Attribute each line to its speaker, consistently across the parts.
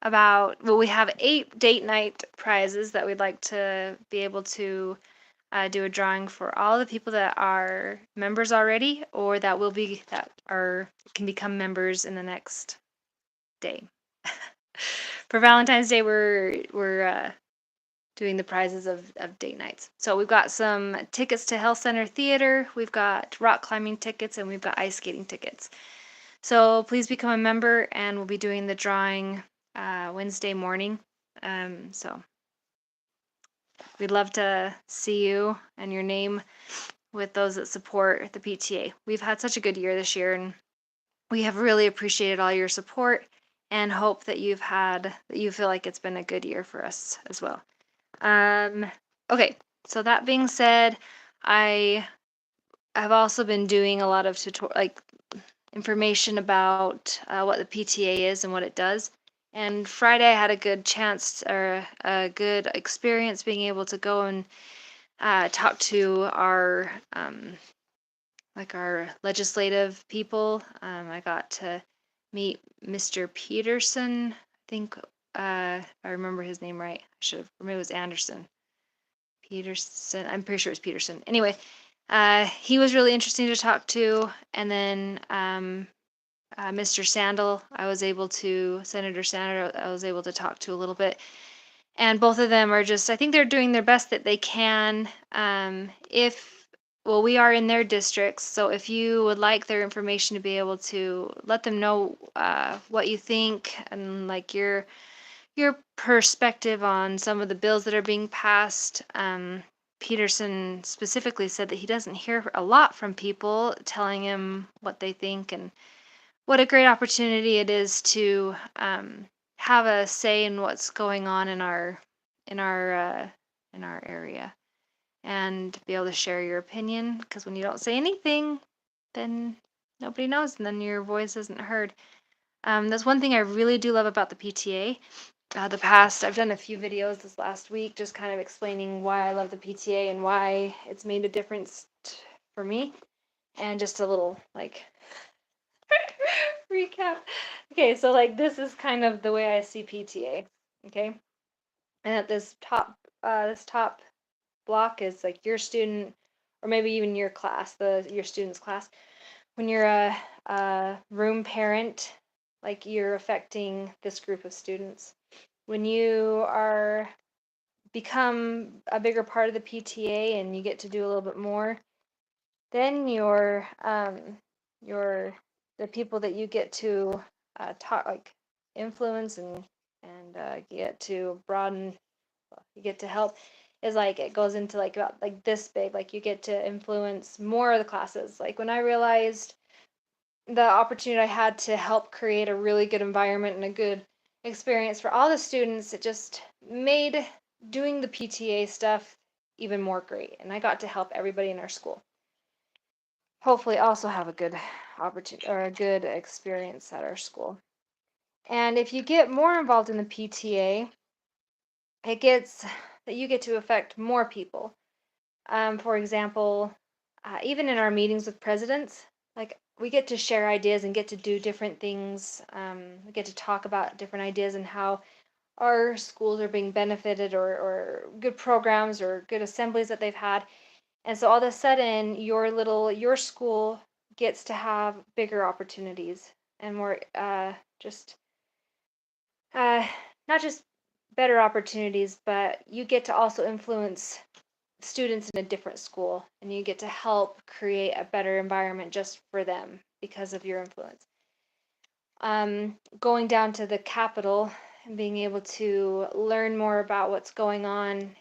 Speaker 1: about, well, we have 8 date night prizes that we'd like to be able to do a drawing for all the people that are members already, or that can become members in the next day. For Valentine's Day, we're doing the prizes of date nights. So we've got some tickets to Health Center Theater, we've got rock climbing tickets, and we've got ice skating tickets. So please become a member, and we'll be doing the drawing Wednesday morning. So we'd love to see you and your name with those that support the PTA. We've had such a good year this year, and we have really appreciated all your support, and hope that you feel like it's been a good year for us as well. Okay, so that being said, I have also been doing a lot of information about what the PTA is and what it does. And Friday I had a good chance, or a good experience, being able to go and talk to our our legislative people. I got to meet Mr. Peterson. I think I remember his name right. I should have. Maybe it was Anderson. Peterson. I'm pretty sure it was Peterson. Anyway, he was really interesting to talk to. And then Mr. Senator Sandel, I was able to talk to a little bit. And both of them are just, I think they're doing their best that they can. We are in their districts, so if you would like their information to be able to let them know what you think, and like your perspective on some of the bills that are being passed. Peterson specifically said that he doesn't hear a lot from people telling him what they think, and what a great opportunity it is to have a say in what's going on in our area, and be able to share your opinion, because when you don't say anything, then nobody knows, and then your voice isn't heard. That's one thing I really do love about the PTA. I've done a few videos this last week just kind of explaining why I love the PTA and why it's made a difference for me, and just a little recap. Okay, so this is kind of the way I see PTA. Okay, and at this top block is your student, or maybe even your class, your student's class. When you're a room parent, you're affecting this group of students. When you become a bigger part of the PTA and you get to do a little bit more, then you're the people that you get to talk, influence, and get to broaden, you get to help, is it goes into about this big. You get to influence more of the classes. When I realized the opportunity I had to help create a really good environment and a good experience for all the students, it just made doing the PTA stuff even more great, and I got to help everybody in our school hopefully also have a good opportunity or a good experience at our school. And if you get more involved in the PTA, you get to affect more people. For example, even in our meetings with presidents, we get to share ideas and get to do different things. We get to talk about different ideas and how our schools are being benefited, or good programs or good assemblies that they've had. And so all of a sudden, your school gets to have bigger opportunities and more not just better opportunities, but you get to also influence students in a different school, and you get to help create a better environment just for them because of your influence. Going down to the Capitol and being able to learn more about what's going on,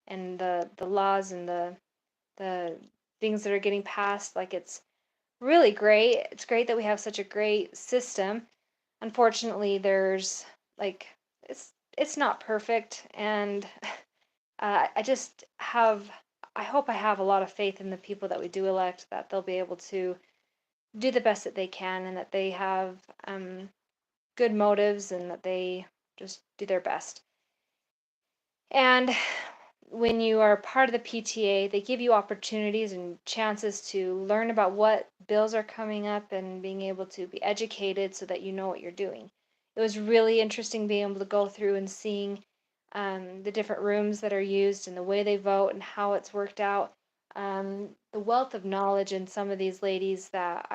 Speaker 1: and the laws and the things that are getting passed, it's really great. It's great that we have such a great system. Unfortunately, there's it's not perfect, and I hope I have a lot of faith in the people that we do elect, that they'll be able to do the best that they can, and that they have good motives, and that they just do their best. And when you are part of the PTA, they give you opportunities and chances to learn about what bills are coming up, and being able to be educated so that you know what you're doing. it was really interesting being able to go through and seeing the different rooms that are used and the way they vote and how it's worked out. The wealth of knowledge in some of these ladies that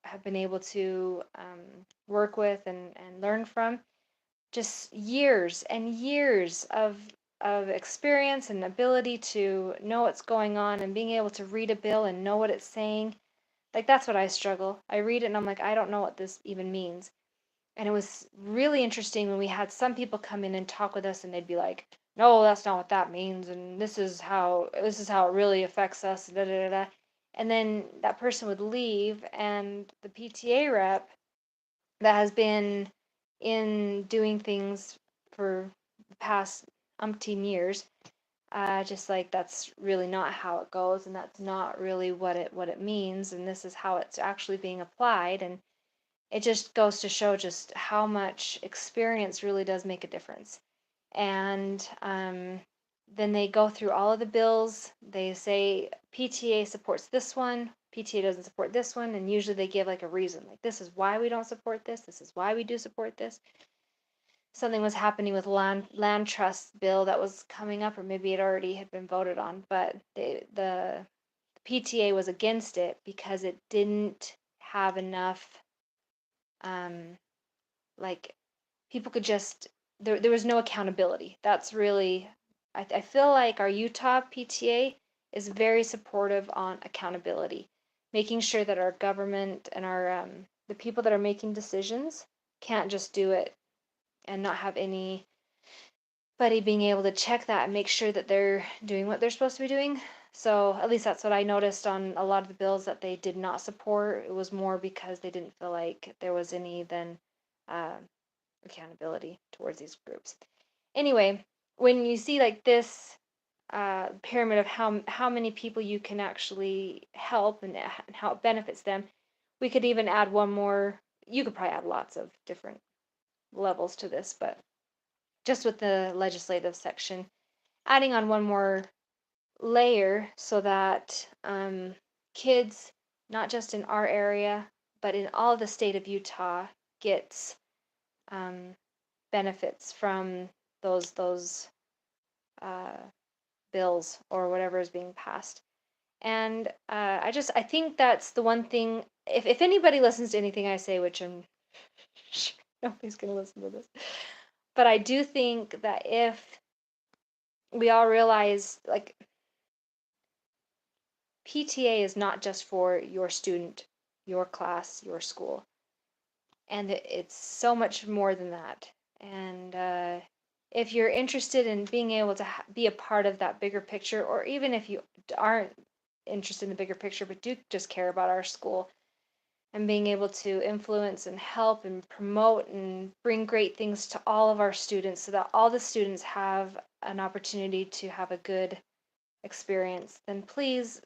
Speaker 1: have been able to work with and learn from. Just years and years of experience and ability to know what's going on and being able to read a bill and know what it's saying. Like that's what I struggle. I read it and I'm like, I don't know what this even means. And it was really interesting when we had some people come in and talk with us and they'd be like, no, that's not what that means, and this is how it really affects us, da, da, da, da. And then that person would leave and the PTA rep that has been in doing things for the past umpteen years, just like that's really not how it goes, and that's not really what it means, and this is how it's actually being applied, and it just goes to show just how much experience really does make a difference. And then they go through all of the bills. They say PTA supports this one, PTA doesn't support this one, and usually they give like a reason, like this is why we don't support this, this is why we do support this. Something was happening with land trust bill that was coming up, or maybe it already had been voted on, but the PTA was against it because it didn't have enough like people could just there was no accountability. That's really I feel like our Utah PTA is very supportive on accountability, making sure that our government and our the people that are making decisions can't just do it and not have anybody being able to check that and make sure that they're doing what they're supposed to be doing. So at least that's what I noticed on a lot of the bills that they did not support. It was more because they didn't feel like there was any then uh, accountability towards these groups. Anyway, when you see like this pyramid of how many people you can actually help and how it benefits them, we could even add one more. You could probably add lots of different levels to this, but just with the legislative section, adding on one more layer so that kids, not just in our area, but in all the state of Utah, gets um, benefits from those uh, bills or whatever is being passed. And I think that's the one thing. If anybody listens to anything I say, which I'm sure nobody's gonna listen to this, but I do think that if we all realize like PTA is not just for your student, your class, your school, and it's so much more than that. And if you're interested in being able to be a part of that bigger picture, or even if you aren't interested in the bigger picture but do just care about our school and being able to influence and help and promote and bring great things to all of our students so that all the students have an opportunity to have a good experience, then please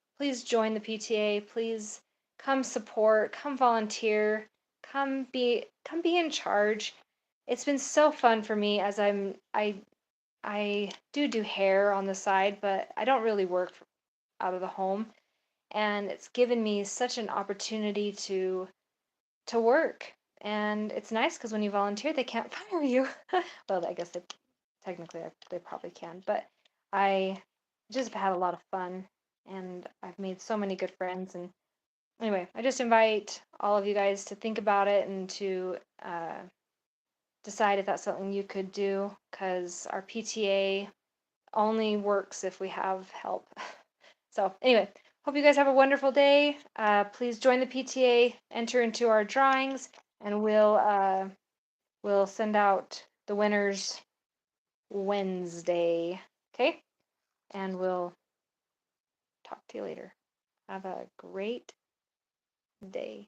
Speaker 1: join the PTA. Please come support, come volunteer, come be in charge. It's been so fun for me as I do hair on the side, but I don't really work out of the home, and it's given me such an opportunity to work. And it's nice because when you volunteer, they can't fire you. Well, I guess they technically they probably can, but I just had a lot of fun and I've made so many good friends. And anyway, I just invite all of you guys to think about it and to decide if that's something you could do, because our PTA only works if we have help. So anyway, hope you guys have a wonderful day. Please join the PTA, enter into our drawings, and we'll send out the winners Wednesday. Okay? And we'll talk to you later. Have a great day.